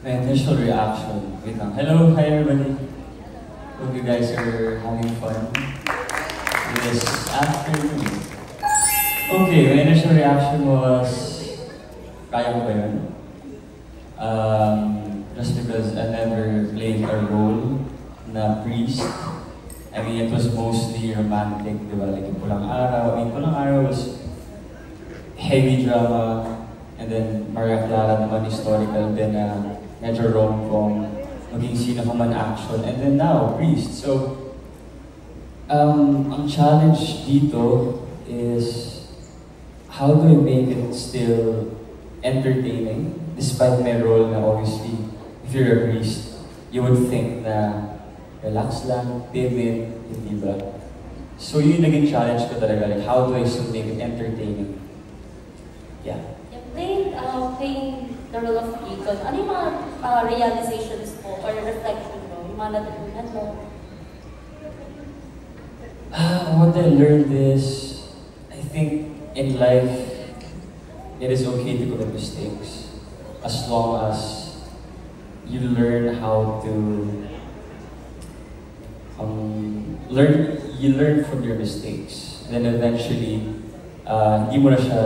My initial reaction. Wait lang. Hello, hi everybody. Hope you guys are having fun this afternoon. Okay, my initial reaction was, kaya ko ba yun? Just because I never played a role na priest. I mean, it was mostly romantic, di ba? Like yung Pulang Araw. I mean, Pulang Araw was heavy drama, and then Maria Clara naman historical, then medyo rom-com, maging sino ka man action, and then now, priest. So, ang challenge dito is how do I make it still entertaining despite my role na obviously, if you're a priest, you would think na relax lang, timid, hindi ba? So yun yung naging challenge ko talaga, like how do I still make it entertaining? Yeah. Playing the role of Icon, ano yung mga realizations mo or reflection mo? Yung mga natutunan mo? What I learned is, I think in life, it is okay to commit mistakes as long as you learn how to learn from your mistakes. Then eventually, hindi mo na siya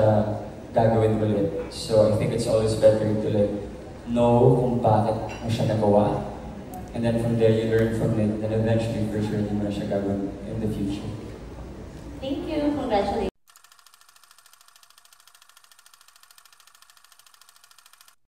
gagawin ulit. So I think it's always better to like know kung bakit mo siya nagawa. And then from there, you learn from it. Then eventually, for sure, hindi mo na siya gagawin in the future. Thank you. Congratulations.